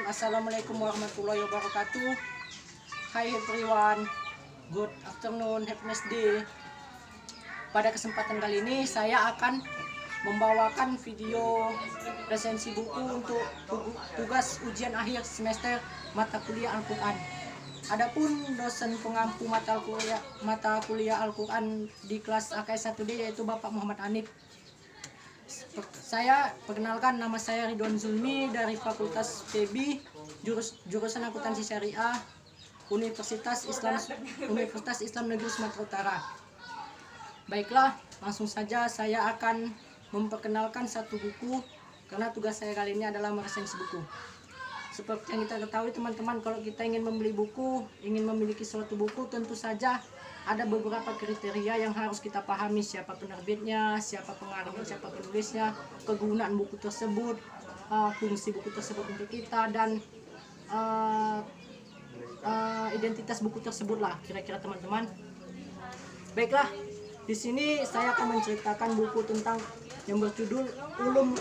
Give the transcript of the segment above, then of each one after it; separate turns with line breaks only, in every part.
Assalamualaikum warahmatullahi wabarakatuh. Hi everyone, good afternoon, happiness day. Pada kesempatan kali ini saya akan membawakan video resensi buku untuk tugas ujian akhir semester mata kuliah Al-Quran. Adapun dosen pengampu mata kuliah Al-Quran di kelas AKS 1D yaitu Bapak Muhammad Hanif. Saya perkenalkan, nama saya Ridwan Zulmi dari Fakultas PB, jurusan Akuntansi Syariah, Universitas Islam Negeri Sumatera Utara. Baiklah, langsung saja saya akan memperkenalkan satu buku karena tugas saya kali ini adalah meresensi buku. Seperti yang kita ketahui teman-teman, kalau kita ingin membeli buku, ingin memiliki suatu buku, tentu saja ada beberapa kriteria yang harus kita pahami: siapa penerbitnya, siapa pengarangnya, siapa penulisnya, kegunaan buku tersebut, fungsi buku tersebut untuk kita, dan identitas buku tersebut lah kira-kira teman-teman. Baiklah, di sini saya akan menceritakan buku tentang yang berjudul Ulum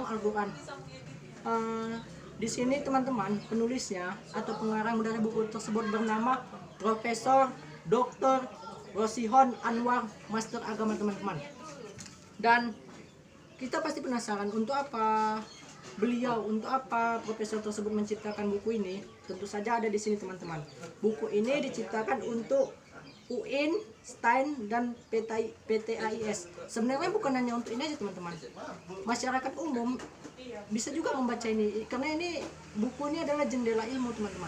Al-Quran. Di sini teman-teman, penulisnya atau pengarang dari buku tersebut bernama Profesor Dr. Rosihon Anwar, Master Agama teman-teman. Dan kita pasti penasaran untuk apa profesor tersebut menciptakan buku ini. Tentu saja ada di sini teman-teman. Buku ini diciptakan untuk UIN, STAIN, dan PTAIS. Sebenarnya bukan hanya untuk ini aja teman-teman. Masyarakat umum bisa juga membaca ini, karena ini buku ini adalah jendela ilmu teman-teman.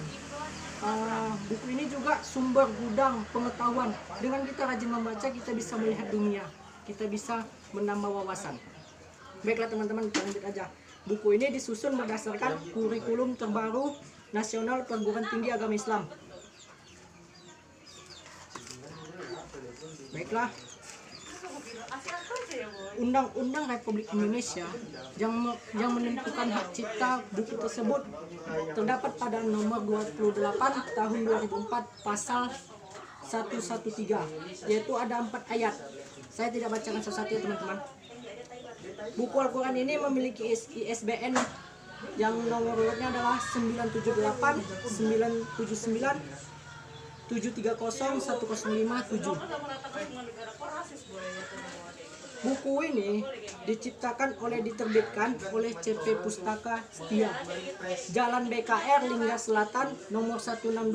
Buku ini juga sumber gudang pengetahuan. Dengan kita rajin membaca, kita bisa melihat dunia, kita bisa menambah wawasan. Baiklah teman-teman, kita lanjut aja. Buku ini disusun berdasarkan kurikulum terbaru Nasional Perguruan Tinggi Agama Islam. Baiklah, Undang-Undang Republik Indonesia yang menentukan hak cipta buku tersebut terdapat pada nomor 28 tahun 2004 pasal 113, yaitu ada 4 ayat. Saya tidak bacakan satu-satu ya teman-teman. Buku Al-Quran ini memiliki ISBN yang nomor urutnya adalah 978 979 7301057. Buku ini diterbitkan oleh CP Pustaka Setia, Jalan BKR Lingga Selatan nomor 162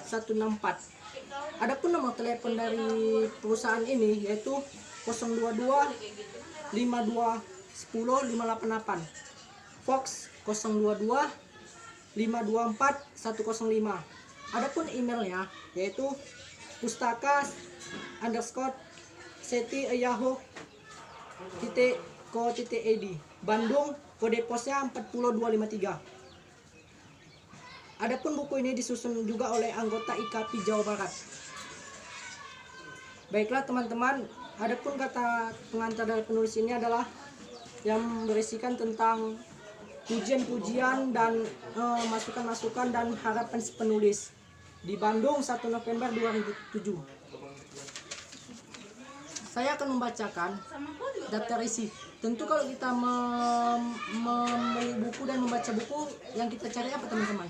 164. Adapun nomor telepon dari perusahaan ini yaitu 022 52 10 588, Fox 022 524 105. Adapun emailnya yaitu pustaka_seti@yahoo.co.id, Bandung, kode posnya 40253. Adapun buku ini disusun juga oleh anggota IKAPI Jawa Barat. Baiklah teman-teman, adapun kata pengantar dari penulis ini adalah yang berisikan tentang pujian-pujian dan masukan-masukan dan harapan si penulis di Bandung 1 November 2007. Saya akan membacakan daftar isi. Tentu kalau kita membeli buku dan membaca buku, yang kita cari apa teman-teman?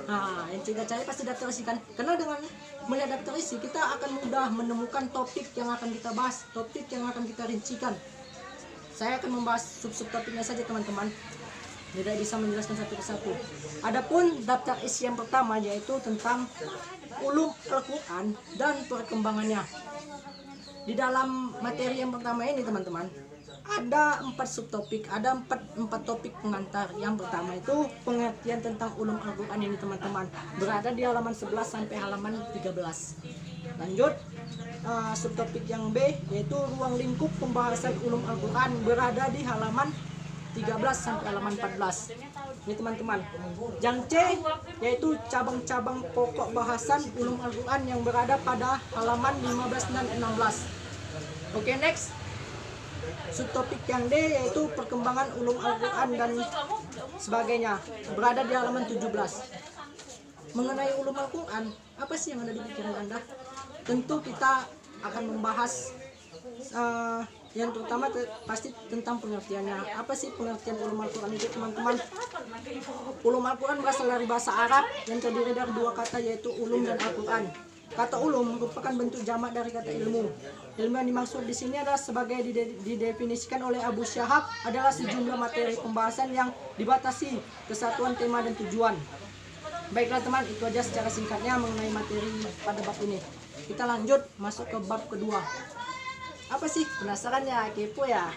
Nah, yang kita cari pasti daftar isi kan? Karena dengan melihat daftar isi, kita akan mudah menemukan topik yang akan kita bahas, topik yang akan kita rincikan. Saya akan membahas sub-sub topiknya saja teman-teman, tidak bisa menjelaskan satu persatu. Adapun daftar isi yang pertama yaitu tentang ulum Al-Quran dan perkembangannya. Di dalam materi yang pertama ini teman-teman, ada 4 subtopik, ada 4 topik pengantar. Yang pertama itu pengertian tentang ulum Al-Quran ini teman-teman, berada di halaman 11 sampai halaman 13. Lanjut, subtopik yang B yaitu ruang lingkup pembahasan ulum Al-Quran, berada di halaman 13 sampai halaman 14. Ini teman-teman. Yang C yaitu cabang-cabang pokok bahasan ulum Al-Quran yang berada pada halaman 15 dan 16. Oke, next. Subtopik yang D yaitu perkembangan ulum Al-Quran dan sebagainya, berada di halaman 17. Mengenai ulum Al-Quran, apa sih yang ada di pikiran Anda? Tentu kita akan membahas yang terutama pasti tentang pengertiannya. Apa sih pengertian ulum Al-Quran itu teman-teman? Ulum Al-Quran berasal dari bahasa Arab yang terdiri dari dua kata yaitu ulum dan Al-Quran. Kata ulum merupakan bentuk jamak dari kata ilmu. Ilmu yang dimaksud di sini adalah sebagai didefinisikan oleh Abu Syahab adalah sejumlah materi pembahasan yang dibatasi kesatuan tema dan tujuan. Baiklah teman, itu aja secara singkatnya mengenai materi pada bab ini. Kita lanjut masuk ke bab kedua. Apa sih? Penasaran ya? Kepo ya?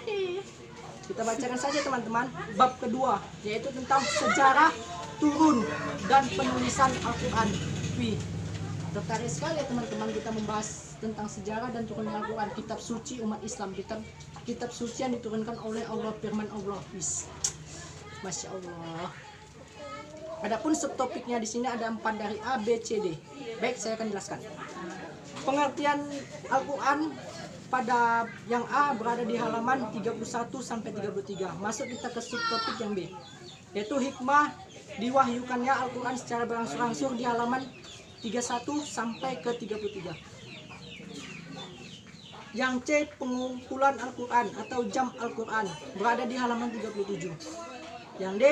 Kita bacakan saja teman-teman. Bab kedua yaitu tentang sejarah turun dan penulisan Al-Quran. Wih, tertarik sekali ya teman-teman kita membahas tentang sejarah dan turunnya Al-Quran, kitab suci umat Islam, kitab suci yang diturunkan oleh Allah, firman Allah. Masya Allah. Adapun subtopiknya di sini ada 4 dari A, B, C, D. Baik, saya akan jelaskan. Pengertian Al-Quran pada yang A berada di halaman 31 sampai 33. Masuk kita ke subtopik yang B, yaitu hikmah diwahyukannya Al-Quran secara berangsur-angsur di halaman 31 sampai ke 33. Yang C, pengumpulan Al-Quran atau jam Al-Quran berada di halaman 37. Yang D,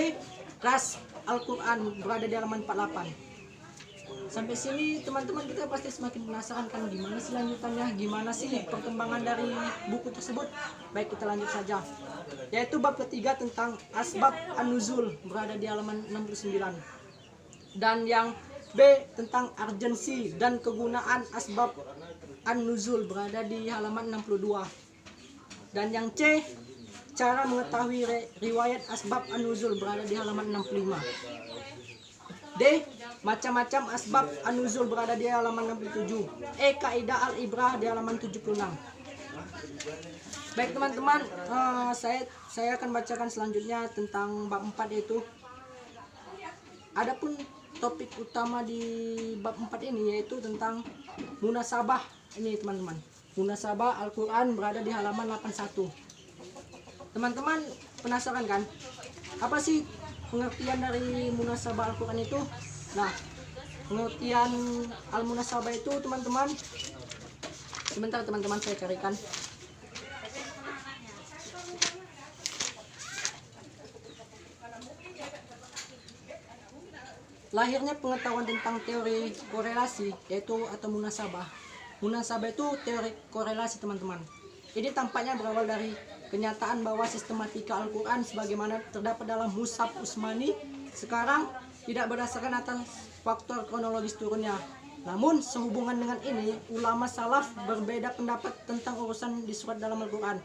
ras Al-Quran berada di halaman 48. Sampai sini teman-teman kita pasti semakin penasaran kan gimana sih lanjutannya, gimana sih perkembangan dari buku tersebut. Baik, kita lanjut saja. Yaitu bab ketiga tentang asbab an-nuzul berada di halaman 69. Dan yang B tentang urgensi dan kegunaan asbab an-nuzul berada di halaman 62. Dan yang C, cara mengetahui riwayat asbab an-nuzul berada di halaman 65. D, macam-macam asbab an-nuzul berada di halaman 67. E, kaidah al-ibrah di halaman 76. Baik teman-teman, saya akan bacakan selanjutnya tentang bab 4 yaitu. Adapun topik utama di bab 4 ini yaitu tentang munasabah. Ini teman-teman, munasabah Al-Quran berada di halaman 81. Teman-teman penasaran kan? Apa sih pengertian dari munasabah Al-Quran itu? Nah, pengertian al-munasabah itu teman-teman, sebentar teman-teman saya carikan. Lahirnya pengetahuan tentang teori korelasi yaitu atau munasabah. Munasabah itu teori korelasi teman-teman. Ini tampaknya berawal dari kenyataan bahwa sistematika Al-Quran sebagaimana terdapat dalam Mushaf Utsmani sekarang tidak berdasarkan atas faktor kronologis turunnya. Namun sehubungan dengan ini, ulama salaf berbeda pendapat tentang urusan di surat dalam Al-Quran.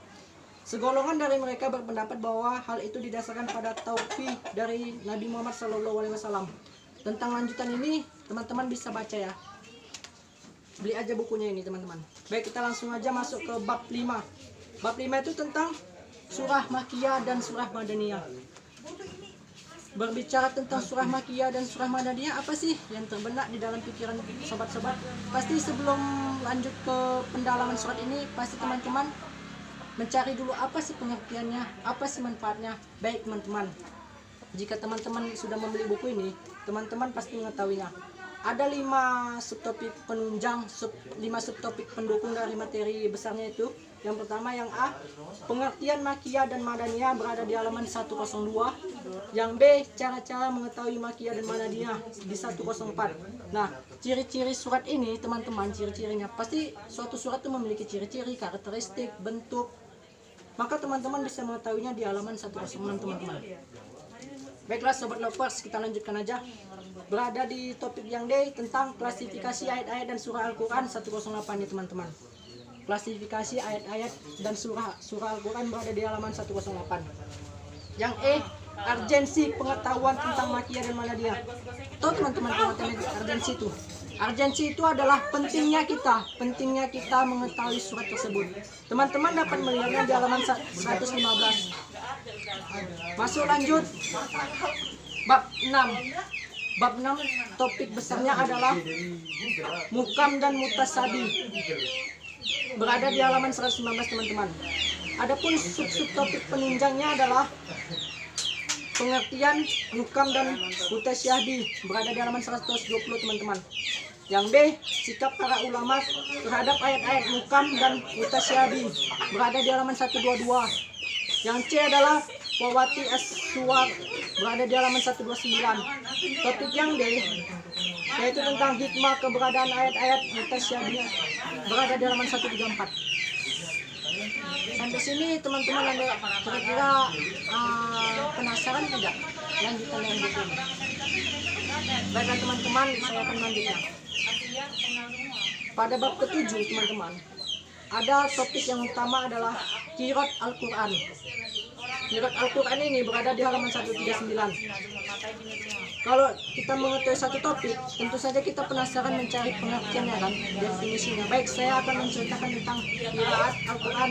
Segolongan dari mereka berpendapat bahwa hal itu didasarkan pada tauqif dari Nabi Muhammad SAW. Tentang lanjutan ini teman-teman bisa baca ya. Beli aja bukunya ini teman-teman. Baik, kita langsung aja masuk ke bab 5. Bab 5 itu tentang surah Makkiyah dan surah Madaniyah. Berbicara tentang surah Makkiyah dan surah Madaniyah, apa sih yang terbenak di dalam pikiran sobat-sobat? Pasti sebelum lanjut ke pendalaman surat ini, pasti teman-teman mencari dulu apa sih pengertiannya, apa sih manfaatnya. Baik teman-teman, jika teman-teman sudah membeli buku ini, teman-teman pasti mengetahuinya. Ada 5 subtopik penunjang, 5 subtopik pendukung dari materi besarnya itu. Yang pertama yang A, pengertian Makkiyah dan Madaniyah berada di halaman 102. Yang B, cara-cara mengetahui Makkiyah dan Madaniyah di 104. Nah, ciri-ciri surat ini teman-teman, ciri-cirinya pasti suatu surat itu memiliki ciri-ciri, karakteristik, bentuk. Maka teman-teman bisa mengetahuinya di halaman 106 teman-teman. Baiklah sobat lovers, kita lanjutkan aja. Berada di topik yang D tentang klasifikasi ayat-ayat dan surah Al-Quran 108 nih teman-teman. Klasifikasi ayat-ayat dan surah Al-Quran berada di halaman 108. Yang E, urgensi pengetahuan tentang Makkiyah dan Madaniyah. Tahu teman-teman pengertian urgensi itu? Urgensi itu adalah pentingnya kita mengetahui surat tersebut. Teman-teman dapat melihatnya di halaman 115. Masuk lanjut bab 6. Bab 6 topik besarnya adalah mukam dan mutasabi. Berada di halaman 119 teman-teman. Adapun sub-topik penunjangnya adalah pengertian mukam dan mutasyabih. Berada di halaman 120 teman-teman. Yang B, sikap para ulama terhadap ayat-ayat mukam dan mutasyabih. Berada di halaman 122. Yang C adalah Wawati Aswar, berada di halaman 129. Topik yang D yaitu tentang hikmah keberadaan ayat-ayat mutasyabih, berada di halaman 134. Sampai sini teman-teman ada kira-kira penasaran tidak lanjutan yang buku ini? Baiklah teman-teman, saya akan lanjutkan. Pada bab ke-7 teman-teman, ada topik yang utama adalah Qiraat Al-Quran. Qiraat Al-Quran ini berada di halaman 139. Kalau kita mengetahui satu topik, tentu saja kita penasaran mencari pengertiannya kan, definisinya. Baik, saya akan menceritakan tentang Qiraat Al-Quran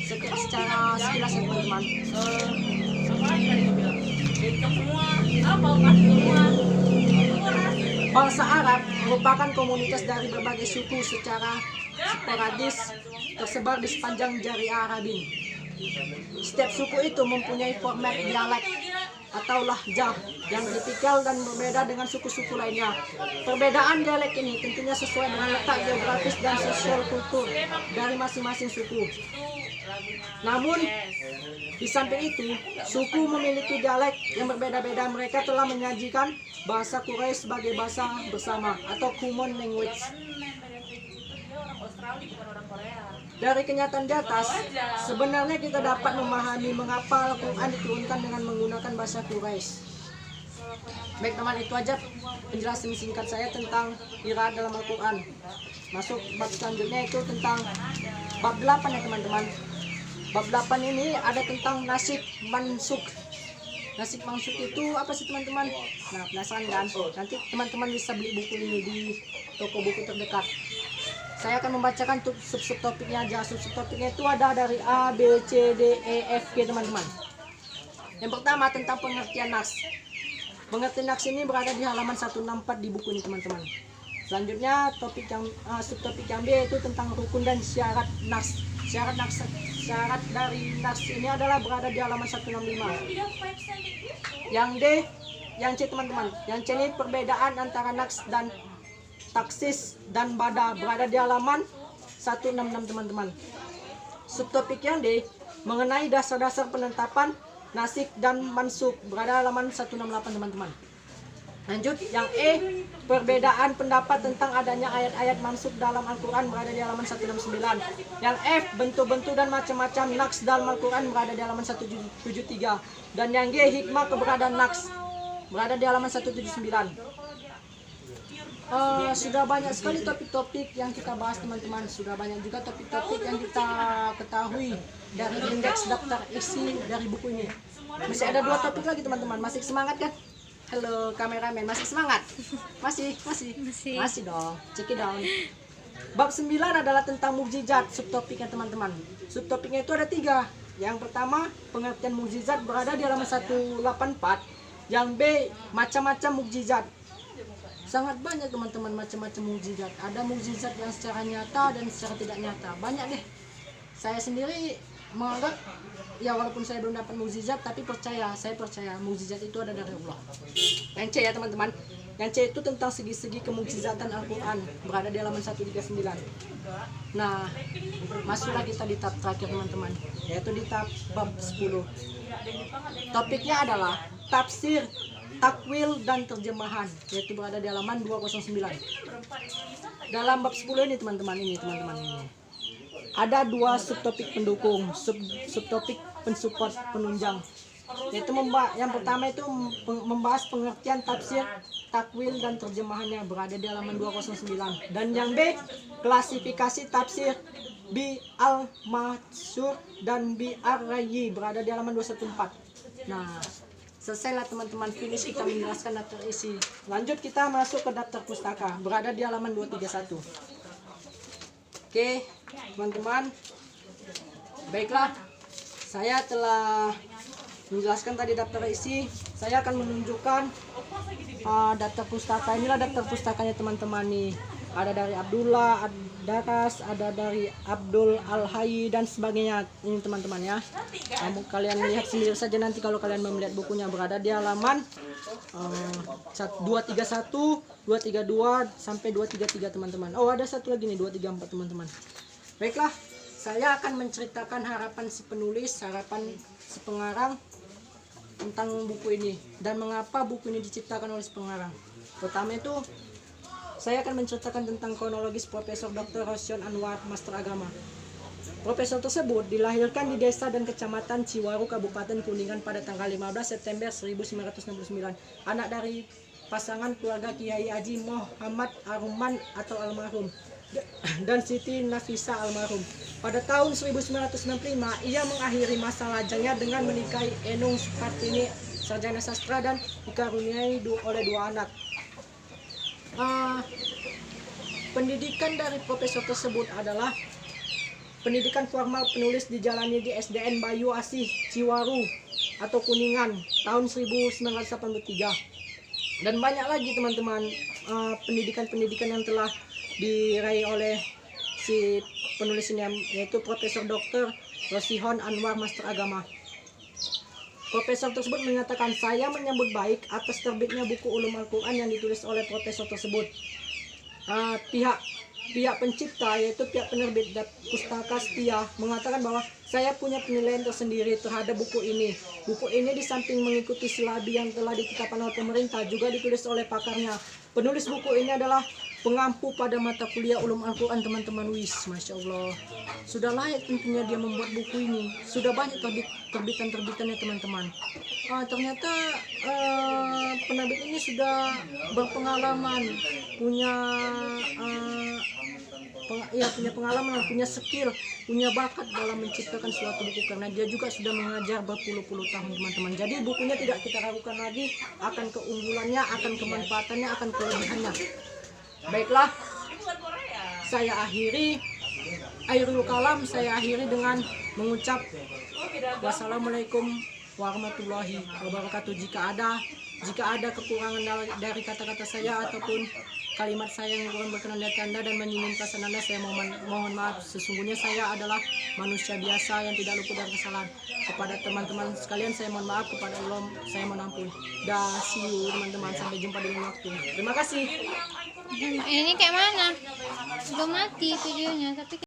secara sekilas ya teman-teman. Bangsa Arab merupakan komunitas dari berbagai suku secara sporadis tersebar di sepanjang Jazirah Arab ini. Setiap suku itu mempunyai format dialek atau lahjah yang tipikal dan berbeda dengan suku-suku lainnya. Perbedaan dialek ini tentunya sesuai dengan letak geografis dan sosial kultur dari masing-masing suku. Namun, di samping itu, suku memiliki dialek yang berbeda-beda. Mereka telah menyajikan bahasa Quraisy sebagai bahasa bersama atau common language. Dari kenyataan di atas, sebenarnya kita dapat memahami mengapa Al-Quran diturunkan dengan menggunakan bahasa Quraisy. Baik teman, itu aja penjelasan singkat saya tentang qiraat dalam Al-Quran. Masuk bab selanjutnya itu tentang bab 8 ya teman-teman. Bab 8 ini ada tentang nasib mansuk. Nasib mansuk itu apa sih teman-teman? Nah, penasaran kan? Nanti teman-teman bisa beli buku ini di toko buku terdekat. Saya akan membacakan subtopiknya aja. Subtopiknya itu ada dari A, B, C, D, E, F, G teman-teman. Yang pertama tentang pengertian nas. Pengertian nas ini berada di halaman 164 di buku ini teman-teman. Selanjutnya topik yang subtopik yang B itu tentang rukun dan syarat nas. Syarat dari nas ini adalah berada di halaman 165. Yang D, yang C teman-teman. Yang C ini perbedaan antara nas dan taksis dan bada, berada di halaman 166 teman-teman. Subtopik yang D mengenai dasar-dasar penetapan nasik dan mansuk, berada halaman 168 teman-teman. Lanjut, yang E perbedaan pendapat tentang adanya ayat-ayat mansuk dalam Al-Quran, berada di halaman 169. Yang F bentuk-bentuk dan macam-macam naks dalam Al-Quran, berada di halaman 173. Dan yang G hikmah keberadaan naks, berada di halaman 179. Sudah banyak sekali topik-topik yang kita bahas teman-teman. Sudah banyak juga topik-topik yang kita ketahui dari indeks daftar isi dari buku ini. Masih ada 2 topik lagi teman-teman. Masih semangat kan? Halo kameramen, masih semangat? Masih dong. Check it down. Bab 9 adalah tentang mukjizat. Subtopiknya teman-teman. Subtopiknya itu ada 3. Yang pertama pengertian mukjizat, berada di halaman 184. Yang B macam-macam mukjizat. Sangat banyak teman-teman macam-macam mukjizat. Ada mukjizat yang secara nyata dan secara tidak nyata. Banyak deh. Saya sendiri menganggap ya walaupun saya belum dapat mukjizat, tapi saya percaya mukjizat itu ada dari Allah. Yang C ya teman-teman. Yang C itu tentang segi-segi kemukjizatan Al-Quran, berada di halaman 139. Nah, masuklah kita di tab terakhir teman-teman, yaitu di tab bab 10. Topiknya adalah tafsir, takwil dan terjemahan, yaitu berada di halaman 209. Dalam bab 10 ini teman-teman ini ada 2 subtopik pendukung, subtopik pensupport penunjang, yaitu yang pertama itu membahas pengertian tafsir, takwil dan terjemahannya, berada di halaman 209. Dan yang B klasifikasi tafsir bi al-mansur dan bi ar-rayyi, berada di halaman 214. Nah, selesailah teman-teman, finish kita menjelaskan daftar isi. Lanjut kita masuk ke daftar pustaka, berada di halaman 231. Oke teman-teman, baiklah, saya telah menjelaskan tadi daftar isi. Saya akan menunjukkan daftar pustaka. Inilah daftar pustakanya teman-teman nih. Ada dari Abdullah Ad-Daras, ada dari Abdul Al-Hayy dan sebagainya. Ini teman-teman ya. Kalian lihat sendiri saja nanti kalau kalian mau melihat bukunya, berada di halaman 231, 232 sampai 233 teman-teman. Oh, ada satu lagi nih 234 teman-teman. Baiklah, saya akan menceritakan harapan si penulis, harapan si pengarang tentang buku ini dan mengapa buku ini diciptakan oleh si pengarang. Pertama itu saya akan menceritakan tentang kronologis Profesor Dr. Rosyon Anwar, Master Agama. Profesor tersebut dilahirkan di desa dan kecamatan Ciwaru, Kabupaten Kuningan pada tanggal 15 September 1969. Anak dari pasangan keluarga Kiai Haji Muhammad Aruman atau almarhum dan Siti Nafisa almarhum. Pada tahun 1995, ia mengakhiri masa lajangnya dengan menikahi Enung Sukartini, sarjana sastra, dan dikaruniai oleh 2 anak. Pendidikan dari profesor tersebut adalah pendidikan formal penulis dijalani di SDN Bayu Asih, Ciwaru atau Kuningan tahun 1983. Dan banyak lagi teman-teman pendidikan-pendidikan yang telah diraih oleh si penulis ini, yaitu Profesor Dr. Rosyon Anwar, Master Agama. Profesor tersebut menyatakan, saya menyambut baik atas terbitnya buku Ulum Al-Quran yang ditulis oleh profesor tersebut. Pihak pencipta, yaitu pihak penerbit Pustaka Setia, mengatakan bahwa saya punya penilaian tersendiri terhadap buku ini. Buku ini di samping mengikuti silabi yang telah ditetapkan oleh pemerintah, juga ditulis oleh pakarnya. Penulis buku ini adalah pengampu pada mata kuliah Ulum Al-Quran, teman-teman. Masya Allah, sudah layak tentunya dia membuat buku ini. Sudah banyak terbitan-terbitannya, teman-teman. Ternyata penerbit ini sudah berpengalaman, punya pengalaman, punya skill, punya bakat dalam menciptakan suatu buku, karena dia juga sudah mengajar berpuluh-puluh tahun, teman-teman. Jadi bukunya tidak kita ragukan lagi akan keunggulannya, akan kemanfaatannya, akan kelebihannya. Baiklah, saya akhiri akhirul kalam, saya akhiri dengan mengucap wassalamualaikum warahmatullahi wabarakatuh. Jika ada kekurangan dari kata-kata saya ataupun kalimat saya yang kurang berkenan di hati Anda dan menyinggung perasaan Anda, saya mohon maaf. Sesungguhnya saya adalah manusia biasa yang tidak luput dari kesalahan. Kepada teman-teman sekalian saya mohon maaf, kepada Allah saya mohon ampun. See you teman-teman, sampai jumpa di lain waktu. Terima kasih.
Ini kayak mana? Udah mati videonya, tapi